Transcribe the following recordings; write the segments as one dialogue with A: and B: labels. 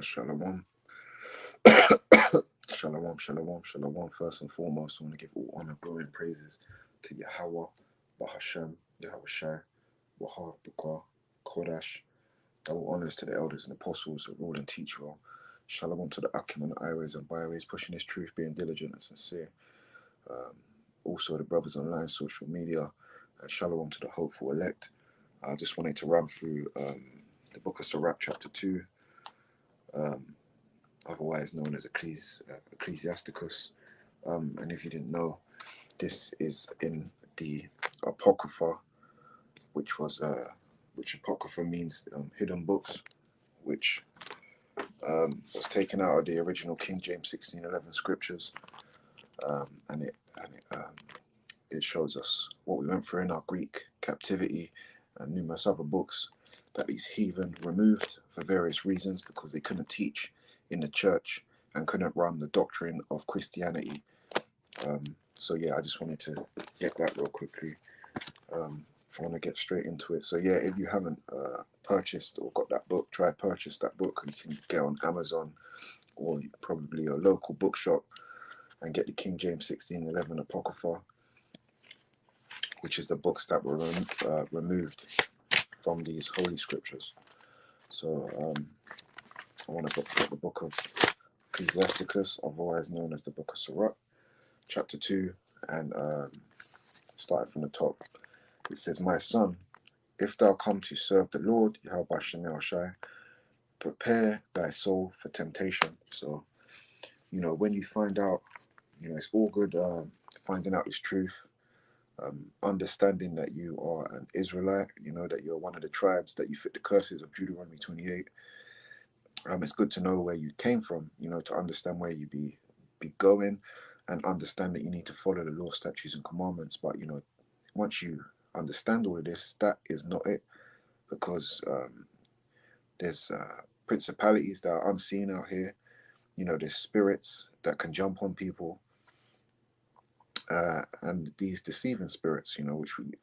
A: Shalom. Shalom, shalom, shalom. First and foremost, I want to give all honor, glory, and praises to Yahweh, Bahashem, Yahweh Shai, Wahab, Bukar, Kodash. Double honors to the elders and apostles who rule and teach well. Shalom to the Akim and the highways and byways, pushing his truth, being diligent and sincere. Also, the brothers online, social media, and shalom to the hopeful elect. I just wanted to run through the book of Sirach, chapter 2. Otherwise known as Ecclesiasticus. And if you didn't know, this is in the Apocrypha, which Apocrypha means hidden books, which was taken out of the original King James 1611 scriptures, and it shows us what we went through in our Greek captivity and numerous other books that these heathen removed for various reasons because they couldn't teach in the church and couldn't run the doctrine of Christianity. So yeah, I just wanted to get that real quickly. I want to get straight into it. So yeah, if you haven't purchased or got that book, try purchase that book. You can get on Amazon or probably your local bookshop and get the King James 1611 Apocrypha, which is the books that were removed from these holy scriptures. So I want to get the book of Ecclesiasticus, otherwise known as the book of Sirach, chapter 2, and starting from the top. It says, "My son, if thou come to serve the Lord, Yahweh Shem Shai, prepare thy soul for temptation." So, when you find out, it's all good finding out this truth, understanding that you are an Israelite, that you're one of the tribes, that you fit the curses of Deuteronomy 28. It's good to know where you came from, to understand where you be going, and understand that you need to follow the law, statutes, and commandments. But, once you understand all of this, that is not it, because there's principalities that are unseen out here. There's spirits that can jump on people, and these deceiving spirits,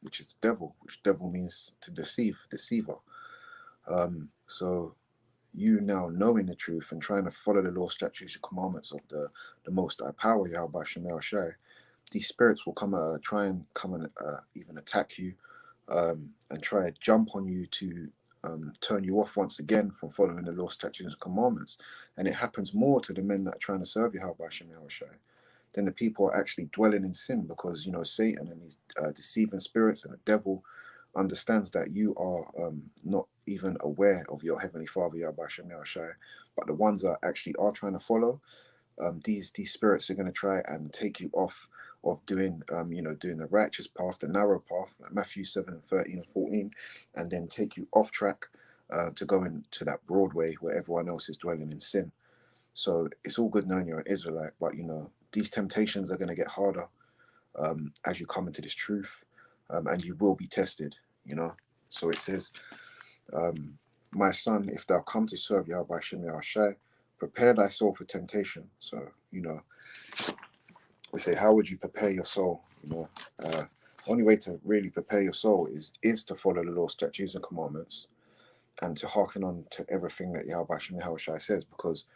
A: which is the devil, which devil means to deceive, deceiver. So you now knowing the truth and trying to follow the law, statutes, and commandments of the Most High Power, Yahweh Shem Shai, these spirits will try and even attack you, and try to jump on you to turn you off once again from following the law, statutes, and commandments. And it happens more to the men that are trying to serve Yahweh Shem Shai than the people are actually dwelling in sin, because Satan and these deceiving spirits and the devil understands that you are not even aware of your heavenly Father Yahweh Shem Shai, but the ones that actually are trying to follow, these spirits are going to try and take you off of doing doing the righteous path, the narrow path, like Matthew 7, 13 and 14, and then take you off track to go into that broad way where everyone else is dwelling in sin. So it's all good knowing you're an Israelite, but these temptations are going to get harder as you come into this truth, and you will be tested. So it says, "My son, if thou come to serve Yahweh Shem Shai, prepare thy soul for temptation." So we say, how would you prepare your soul? Only way to really prepare your soul is to follow the law, statutes, and commandments, and to hearken on to everything that Yahweh Shem Shai says. Because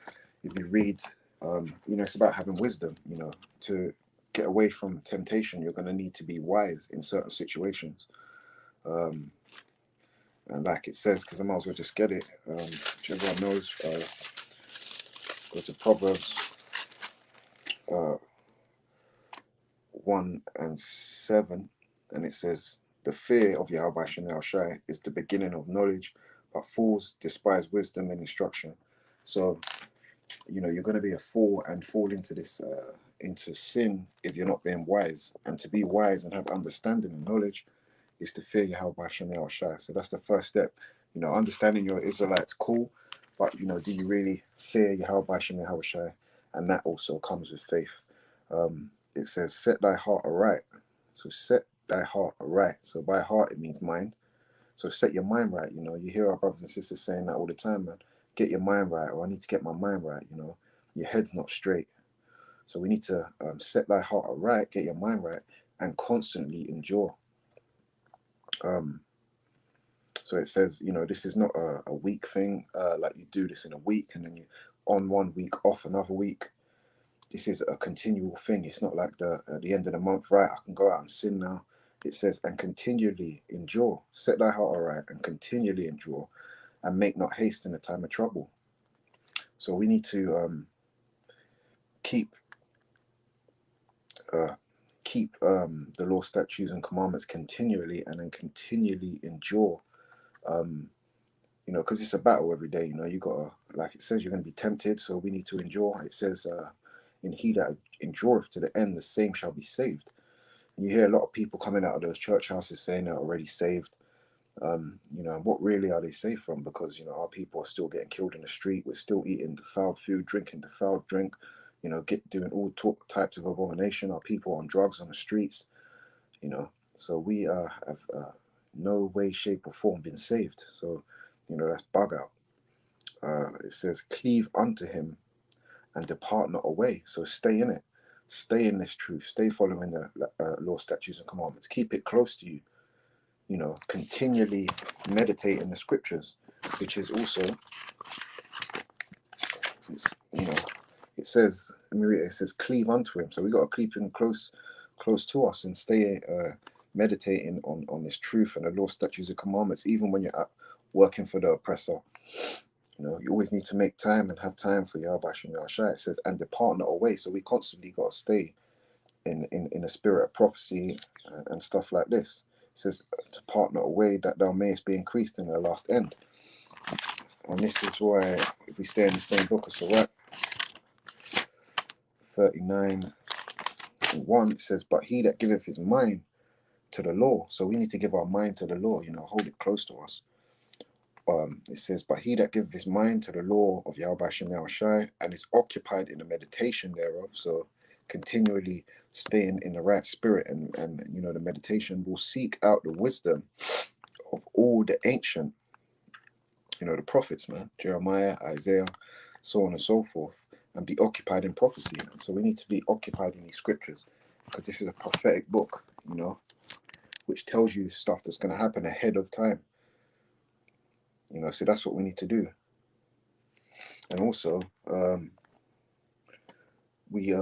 A: if you read, it's about having wisdom. To get away from temptation, you're going to need to be wise in certain situations. And like it says, because I might as well just get it, which everyone knows, go to Proverbs 1 and 7, and it says, "The fear of Yahweh Shem Shai is the beginning of knowledge, but fools despise wisdom and instruction." So, you're going to be a fool and fall into this, into sin if you're not being wise. And to be wise and have understanding and knowledge is to fear Yahweh Shem Shai. So that's the first step. Understanding you're Israelites, cool, but do you really fear Yahweh Shem Shai? And that also comes with faith. It says, "Set thy heart aright." So set thy heart aright. So by heart it means mind. So set your mind right. You hear our brothers and sisters saying that all the time, man. Get your mind right, or I need to get my mind right. Your head's not straight. So we need to set thy heart aright, get your mind right, and constantly endure. So it says, this is not a week thing, like you do this in a week and then you on 1 week, off another week. This is a continual thing. It's not like at the end of the month, right, I can go out and sin now. It says, and continually endure. Set thy heart aright and continually endure, and make not haste in the time of trouble. So we need to keep the law, statutes, and commandments continually, and then continually endure. Because it's a battle every day. You gotta, like it says, you're gonna be tempted, so we need to endure. It says, "In he that endureth to the end, the same shall be saved." And you hear a lot of people coming out of those church houses saying they're already saved. What really are they saved from? Because our people are still getting killed in the street. We're still eating defiled food, drinking defiled drink. Doing all types of abomination. Our people are on drugs on the streets. So we have no way, shape, or form been saved. So that's bug out. It says, "Cleave unto him and depart not away." So stay in it. Stay in this truth. Stay following the law, statutes, and commandments. Keep it close to you. Continually meditate in the scriptures, which is also, it says, let me read it. It says, "Cleave unto him." So we got to keep him close to us and stay meditating on this truth and the law, statutes, and commandments, even when you're working for the oppressor. You always need to make time and have time for Yahweh and Yahushua. It says, "And depart not away." So we constantly got to stay in a spirit of prophecy and stuff like this. It says, "Depart not away, that thou mayest be increased in the last end." And this is why, if we stay in the same book of Sirach 39:1, it says, "But he that giveth his mind to the law." So we need to give our mind to the law, hold it close to us. It says, "But he that giveth his mind to the law of Yahweh Shem Yahushai, and is occupied in the meditation thereof," so continually staying in the right spirit and the meditation, "will seek out the wisdom of all the ancient," the prophets, man, Jeremiah, Isaiah, so on and so forth, and be occupied in prophecy. Man. So we need to be occupied in these scriptures, because this is a prophetic book, which tells you stuff that's going to happen ahead of time. So that's what we need to do. And also, we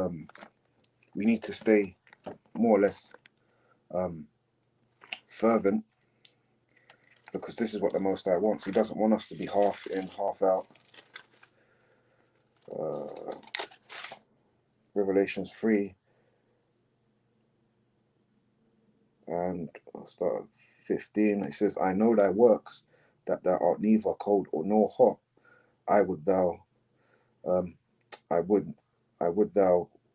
A: need to stay more or less fervent, because this is what the Most High wants. He doesn't want us to be half in, half out. Revelations 3, and I'll start at 15. It says, "I know thy works, that thou art neither cold nor hot. I would thou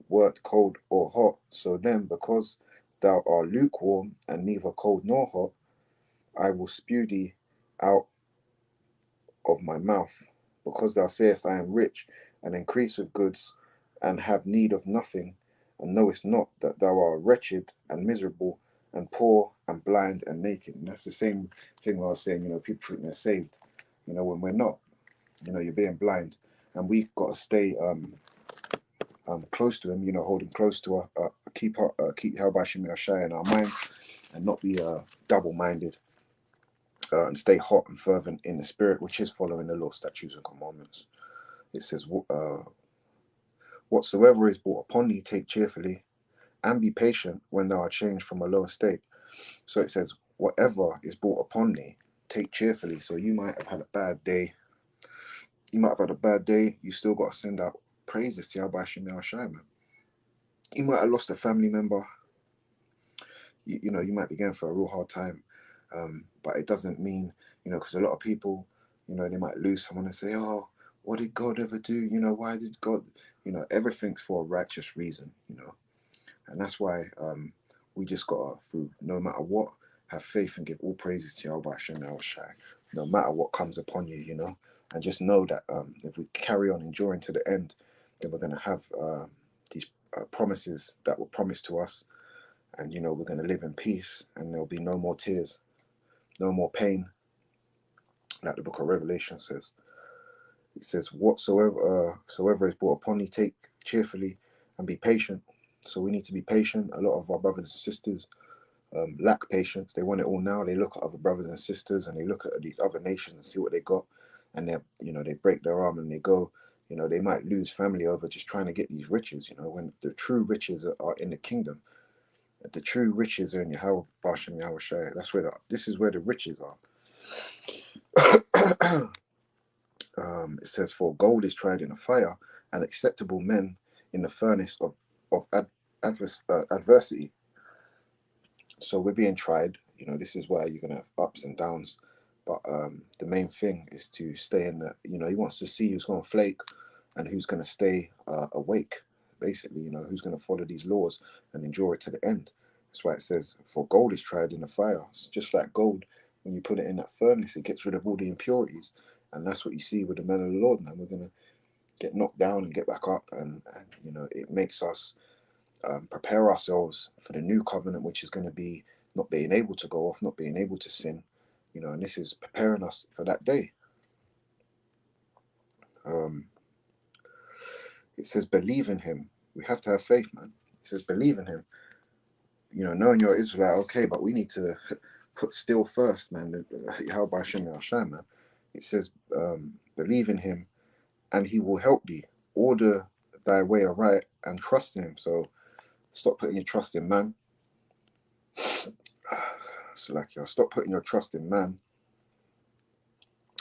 A: wert cold or hot. So then, because thou art lukewarm and neither cold nor hot, I will spew thee out of my mouth. Because thou sayest, I am rich and increase with goods, and have need of nothing, and knowest not that thou art wretched and miserable and poor and blind and naked." And that's the same thing I was saying, people think they're saved, when we're not. You're being blind, and we've got to stay close to him, hold him close to keep Yahweh Shem Yahushai in our mind, and not be double-minded, and stay hot and fervent in the spirit, which is following the law, statutes, and commandments. It says, "Whatsoever is brought upon thee, take cheerfully, and be patient when thou art changed from a lower state." So it says, whatever is brought upon thee, take cheerfully. So you might have had a bad day. You still got to send out praises to Yahweh Shem Yahushai, man. You might have lost a family member. You might be going for a real hard time. But it doesn't mean, because a lot of people, they might lose someone and say, "Oh, what did God ever do? Why did God?" Everything's for a righteous reason, and that's why we just got to, through no matter what, have faith and give all praises to Yahweh Shem Yahushai, no matter what comes upon you, and just know that if we carry on enduring to the end, then we're going to have these promises that were promised to us, and we're going to live in peace, and there'll be no more tears, no more pain, like the book of Revelation says. It says, "Whatsoever is brought upon thee, take cheerfully and be patient." So we need to be patient. A lot of our brothers and sisters lack patience. They want it all now. They look at other brothers and sisters, and they look at these other nations and see what they got, and they break their arm and they go. They might lose family over just trying to get these riches. When the true riches are in the kingdom, the true riches are in Yahweh Bashem Yahweh Shai. This is where the riches are. It says, "For gold is tried in a fire, and acceptable men in the furnace of adversity." So we're being tried. This is why you're gonna have ups and downs, but the main thing is to stay in the. He wants to see who's gonna flake, and who's gonna stay awake. Basically, who's gonna follow these laws and endure it to the end. That's why it says, "For gold is tried in the fire." It's just like gold, when you put it in that furnace, it gets rid of all the impurities, and that's what you see with the men of the Lord. Man, we're gonna get knocked down and get back up, and it makes us prepare ourselves for the new covenant, which is going to be not being able to go off, not being able to sin, and this is preparing us for that day. It says, "Believe in him." We have to have faith, man. It says, "Believe in him." Knowing you're Israelite, okay, but we need to put still first, man. How by Shem Shai, man. It says, "Believe in him, and he will help thee. Order thy way aright and trust in him." So stop putting your trust in man. So stop putting your trust in man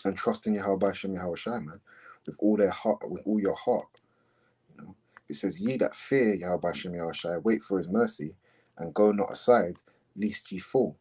A: and trust in Yahweh Shem Yahweh Shai, man, with all their heart, with all your heart. It says, "Ye that fear Yahweh Shem Yahweh Shai, wait for his mercy, and go not aside, lest ye fall."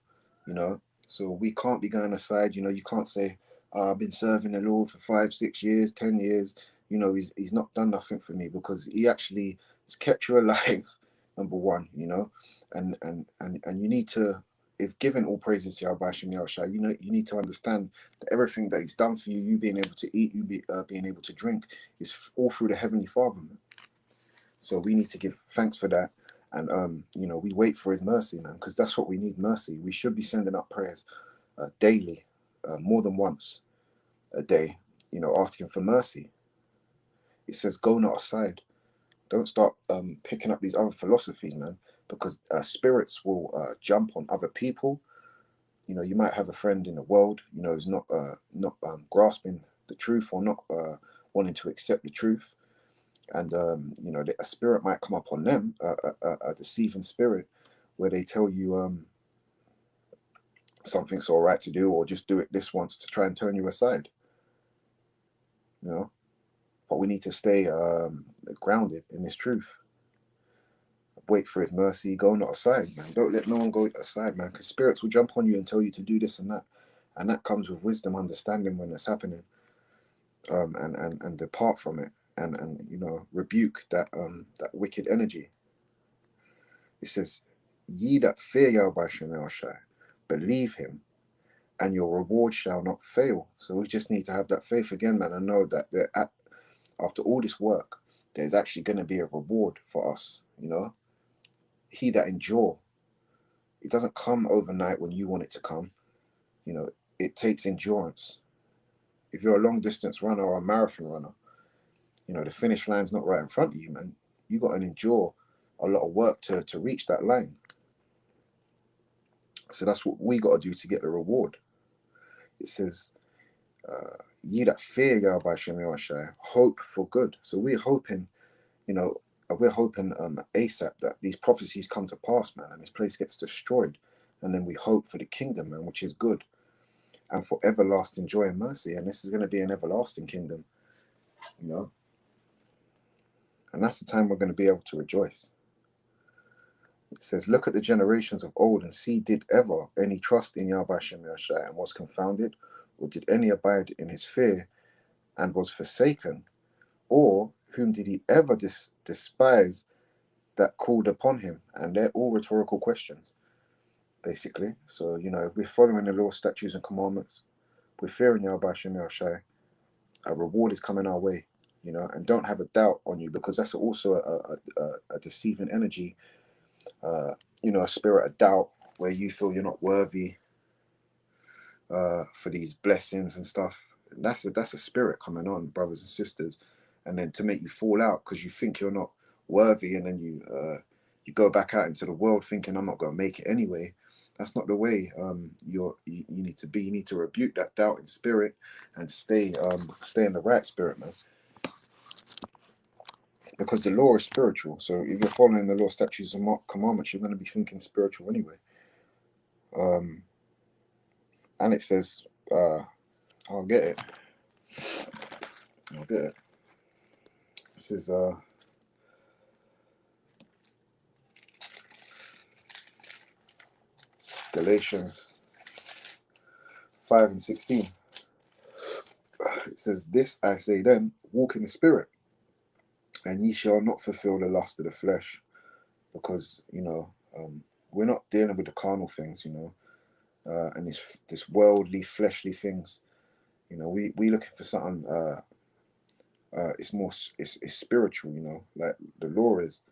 A: So we can't be going aside. You can't say, "I've been serving the Lord for 5, 6 years, 10 years. He's not done nothing for me," because he actually has kept you alive. Number one, and you need to, if giving all praises to Yahweh Shem Yahweh Shai, you need to understand that everything that he's done for you, you being able to eat, being able to drink, is all through the Heavenly Father, man. So we need to give thanks for that. And we wait for his mercy, man, because that's what we need, mercy. We should be sending up prayers daily, more than once a day, asking for mercy. It says, "Go not aside." Don't start picking up these other philosophies, man, because spirits will jump on other people. You might have a friend in the world, who's not grasping the truth, or not wanting to accept the truth. And a spirit might come up on them, a deceiving spirit, where they tell you something's all right to do, or just do it this once, to try and turn you aside. But we need to stay grounded in this truth. Wait for his mercy, go not aside, man. Don't let no one go aside, man, because spirits will jump on you and tell you to do this and that. And that comes with wisdom, understanding when it's happening, and depart from it, and rebuke that wicked energy. It says, "Ye that fear Yahweh Shem Yahweh Shai, believe him, and your reward shall not fail." So we just need to have that faith again, man, and know that after all this work, there's actually going to be a reward for us. He that endure, it doesn't come overnight when you want it to come. It takes endurance. If you're a long distance runner or a marathon runner, the finish line's not right in front of you, man. You got to endure a lot of work to reach that line. So that's what we got to do to get the reward. It says, "Ye that fear Yahweh Shem Yahweh Shai, hope for good." So we're hoping, ASAP that these prophecies come to pass, man, and this place gets destroyed. And then we hope for the kingdom, man, which is good, and for everlasting joy and mercy. And this is going to be an everlasting kingdom, and that's the time we're going to be able to rejoice. It says, "Look at the generations of old, and see, did ever any trust in Yahweh Shem Yahweh Shai and was confounded? Or did any abide in his fear and was forsaken? Or whom did he ever despise that called upon him?" And they're all rhetorical questions, basically. So, if we're following the law, statutes, and commandments, we're fearing Yahweh Shem Yahweh Shai, a reward is coming our way, and don't have a doubt on you, because that's also a deceiving energy, a spirit of doubt, where you feel you're not worthy for these blessings and stuff. And that's a spirit coming on, brothers and sisters, and then to make you fall out because you think you're not worthy, and then you go back out into the world thinking, "I'm not going to make it anyway." That's not the way you need to be. You need to rebuke that doubt in spirit and stay in the right spirit, man. Because the law is spiritual. So if you're following the law, statutes, and commandments, you're going to be thinking spiritual anyway. And it says, I'll get it. This is Galatians 5:16. It says, "This I say then, walk in the spirit, and ye shall not fulfill the lust of the flesh." Because we're not dealing with the carnal things, and this worldly, fleshly things. We looking for something. It's spiritual, like the law is.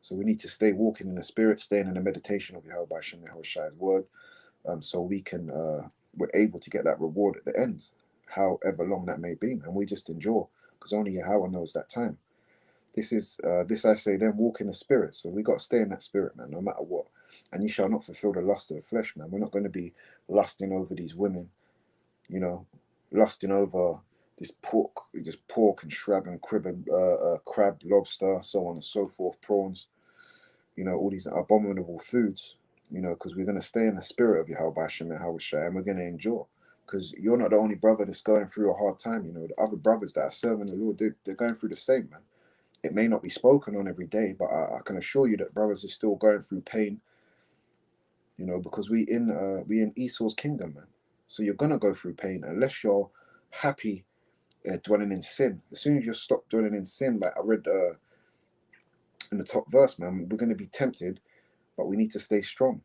A: So we need to stay walking in the spirit, staying in the meditation of Yahweh Shem Shai's word, so we're able to get that reward at the end, however long that may be, and we just endure, because only Yahweh knows that time. This I say then, walk in the spirit. So we got to stay in that spirit, man, no matter what. And you shall not fulfill the lust of the flesh, man. We're not going to be lusting over these women, lusting over this pork and shrab and crab, lobster, so on and so forth, prawns, all these abominable foods, because we're going to stay in the spirit of Yahweh Shem and we're going to endure. Because you're not the only brother that's going through a hard time. The other brothers that are serving the Lord, they're going through the same, man. It may not be spoken on every day, but I can assure you that brothers are still going through pain, because we in Esau's kingdom, man. So you're gonna go through pain unless you're happy dwelling in sin. As soon as you stop dwelling in sin, like I read in the top verse, man, we're gonna be tempted, but we need to stay strong.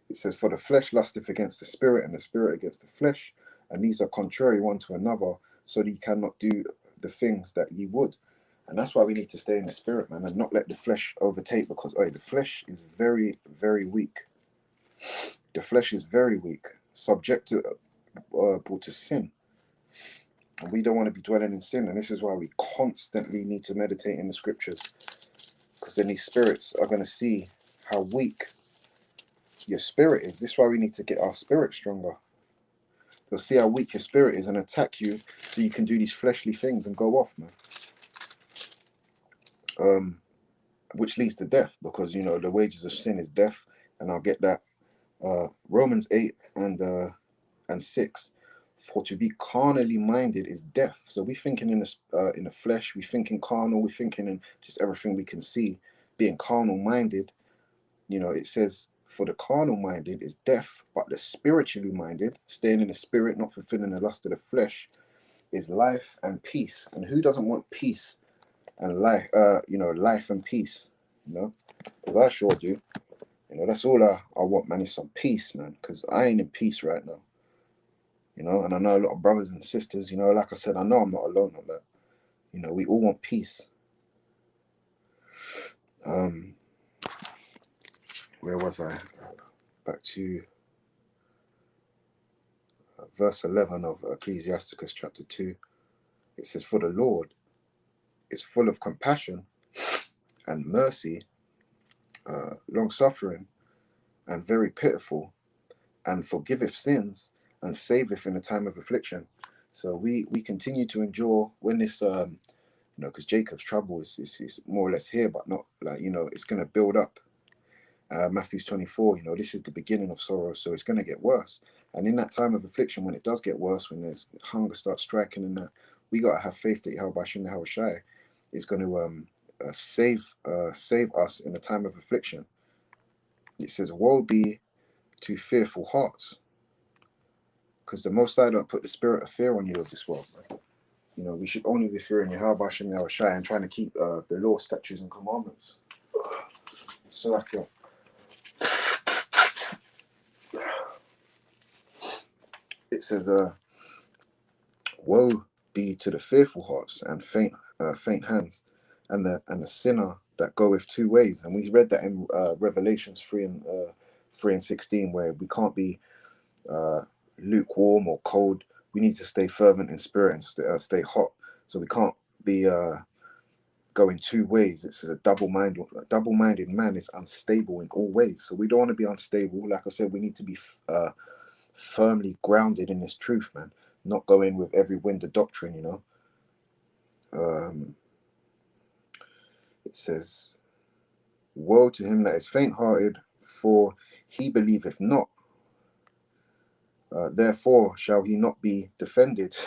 A: It says, "For the flesh lusteth against the spirit, and the spirit against the flesh, and these are contrary one to another, so that ye cannot do the things that ye would." And that's why we need to stay in the spirit, man, and not let the flesh overtake, because the flesh is very, very weak. The flesh is very weak, subject to sin. And we don't want to be dwelling in sin. And this is why we constantly need to meditate in the scriptures, because then these spirits are going to see how weak your spirit is. This is why we need to get our spirit stronger. They'll see how weak your spirit is and attack you, so you can do these fleshly things and go off, man. Which leads to death, because the wages of sin is death, and I'll get that. Romans 8 and 6. For to be carnally minded is death. So we thinking in the flesh, we thinking carnal, we thinking in just everything we can see, being carnal minded. It says, for the carnal minded is death, but the spiritually minded, staying in the spirit, not fulfilling the lust of the flesh, is life and peace. And who doesn't want peace and life? Life and peace. Because I sure do. That's all I want, man, is some peace, man, because I ain't in peace right now. And I know a lot of brothers and sisters, like I said, I know I'm not alone on that. We all want peace. Where was I? Back to verse 11 of Ecclesiasticus chapter 2. It says, "For the Lord is full of compassion and mercy, long-suffering, and very pitiful, and forgiveth sins, and saveth in the time of affliction." So we continue to endure when this, because Jacob's trouble is more or less here, but not like, it's going to build up. Matthew 24, this is the beginning of sorrow, so it's going to get worse. And in that time of affliction, when it does get worse, when there's hunger starts striking and that, we got to have faith that Yahweh Shem Shai is going to save us in the time of affliction. It says, "Woe be to fearful hearts," because the Most High don't put the spirit of fear on you of this world, man. We should only be fearing Yahweh Shem Shai and trying to keep the law, statutes, and commandments. So like it says, "Woe be to the fearful hearts and faint hands, and the sinner that goeth two ways." And we read that in Revelations 3:16, where we can't be lukewarm or cold. We need to stay fervent in spirit and stay hot. So we can't be going two ways. It's a double-minded man is unstable in all ways. So we don't want to be unstable. Like I said, we need to be firmly grounded in this truth, man. Not go in with every wind of doctrine, you know. It says, woe to him that is faint-hearted, for he believeth not. Therefore shall he not be defended.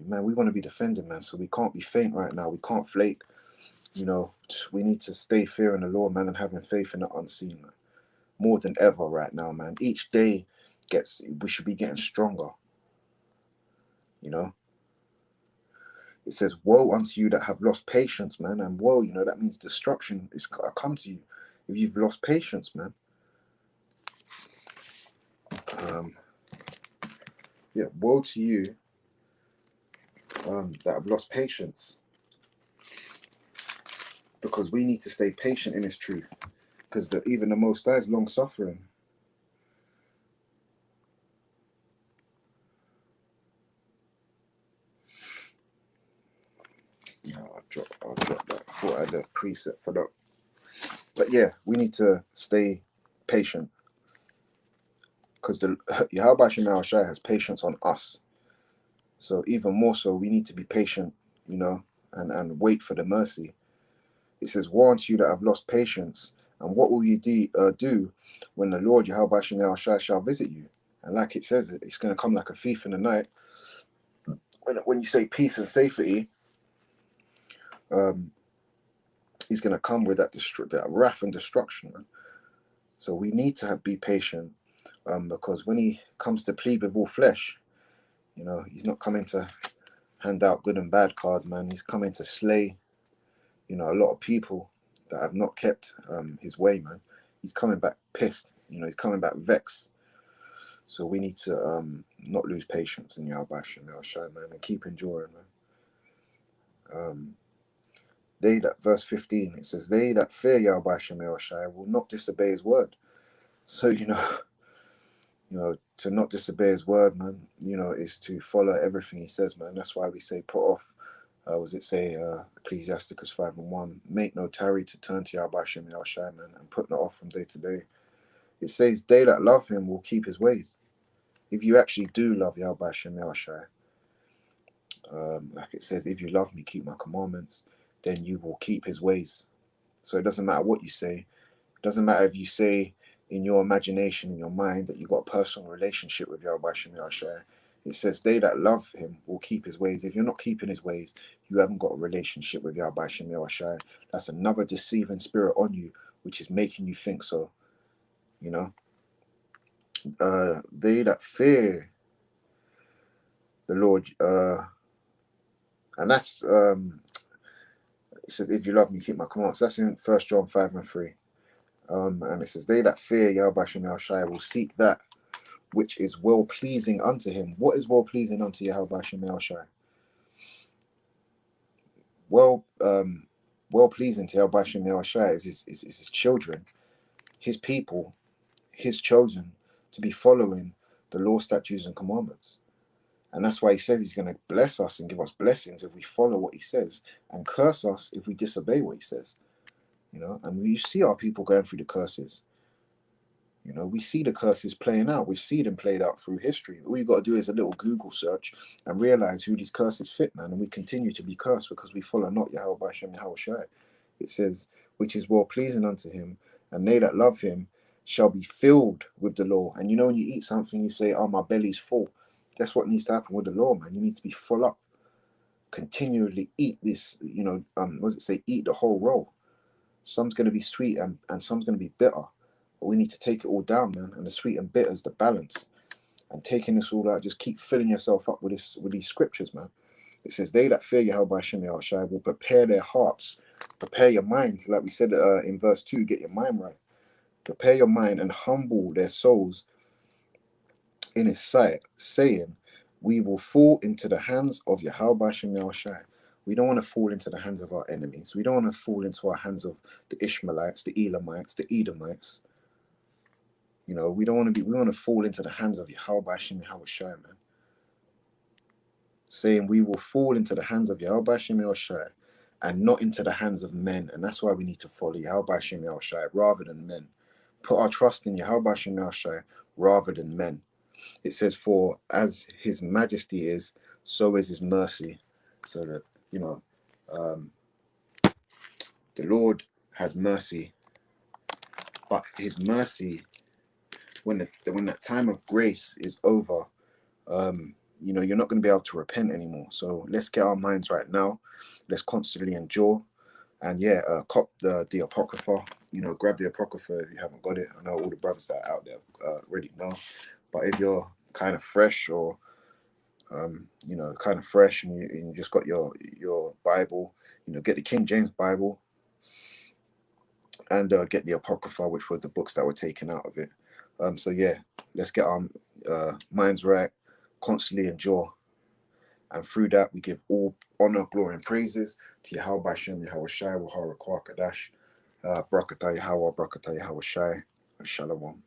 A: Man, we want to be defended, man. So we can't be faint right now. We can't flake. You know, we need to stay fearing the Lord, man, and having faith in the unseen, man. More than ever right now, man. Each day we should be getting stronger. You know. It says, woe unto you that have lost patience, man. And woe, you know, that means destruction is come to you if you've lost patience, man. Yeah, woe to you that have lost patience. Because we need to stay patient in this truth. Because even the Most High is long suffering. Yeah, I'll drop that. I thought I had a preset for that. But yeah, we need to stay patient. Because the Yahweh Shema Shai has patience on us. So even more so, we need to be patient, you know, and wait for the mercy. It says, woe unto you that have lost patience. And what will you do when the Lord Yahweh Shema Shai shall visit you? And like it says, it's going to come like a thief in the night. When you say peace and safety, he's going to come with that wrath and destruction, man. So we need to be patient, because when he comes to plead with all flesh, you know, he's not coming to hand out good and bad cards, man. He's coming to slay, you know, a lot of people that have not kept his way, man. He's coming back pissed, you know, he's coming back vexed. So we need to not lose patience in Yahweh Shem Shai, man, and keep enduring, man. Verse 15, it says, they that fear Yahweh Shem Shai will not disobey his word. So, you know, to not disobey his word, man, you know, is to follow everything he says, man. That's why we say put off, Ecclesiasticus 5:1, make no tarry to turn to Yahweh Shem Shai, man, and put not off from day to day. It says, they that love him will keep his ways. If you actually do love Yahweh Shem Shai, like it says, if you love me, keep my commandments, then you will keep his ways. So it doesn't matter what you say. It doesn't matter if you say in your imagination, in your mind, that you've got a personal relationship with Yahweh Shem Shai. It says, they that love him will keep his ways. If you're not keeping his ways, you haven't got a relationship with Yahweh Shem Shai. That's another deceiving spirit on you, which is making you think so. You know? They that fear the Lord, and that's, it says, if you love me, keep my commands. That's in 1 John 5:3. And it says, they that fear Yahweh Shem Shai will seek that which is well pleasing unto him. What is well pleasing unto Yahweh Shem Shai? Well pleasing to Yahweh Shem Shai is his children, his people, his chosen, to be following the law, statutes, and commandments. And that's why he says he's going to bless us and give us blessings if we follow what he says, and curse us if we disobey what he says. You know, and we see our people going through the curses. You know, we see the curses playing out. We see them played out through history. All you got to do is a little Google search and realize who these curses fit, man. And we continue to be cursed because we follow not Yahweh Shem Shai. It says, which is well pleasing unto him, and they that love him shall be filled with the law. And you know, when you eat something, you say, oh, my belly's full. That's what needs to happen with the law, man. You need to be full up. Continually eat this, you know, what does it say? Eat the whole roll. Some's going to be sweet and some's going to be bitter. But we need to take it all down, man. And the sweet and bitter is the balance. And taking this all out, just keep filling yourself up with these scriptures, man. It says, they that fear Yahweh Shem Shai will prepare their hearts. Prepare your minds. Like we said in verse 2, get your mind right. Prepare your mind and humble their souls in his sight, saying, we will fall into the hands of Yahweh Shem Shai. We don't want to fall into the hands of our enemies. We don't want to fall into our hands of the Ishmaelites, the Elamites, the Edomites. You know, we want to fall into the hands of Yahweh Shem Shai, man. Saying we will fall into the hands of Yahweh Shem Shai and not into the hands of men. And that's why we need to follow Yahweh Hashem Yahushai rather than men. Put our trust in Yahweh Hashem Yahushai rather than men. It says, for as his majesty is, so is his mercy. So that, you know, the Lord has mercy, but his mercy, when that time of grace is over, you know, you're not going to be able to repent anymore. So let's get our minds right now. Let's constantly endure. And yeah, cop the Apocrypha. You know, grab the Apocrypha if you haven't got it. I know all the brothers that are out there already know. But if you're kind of fresh, or you know, kind of fresh, and you just got your Bible, you know, get the King James Bible, and get the Apocrypha, which were the books that were taken out of it. So yeah, let's get our minds right, constantly endure. And through that, we give all honor, glory, and praises to Yahweh Hashem, Yahweh Shai, Wahara Kwakadash, Brakatah Yahweh, Brakatah Yahweh Shai, and Shalom.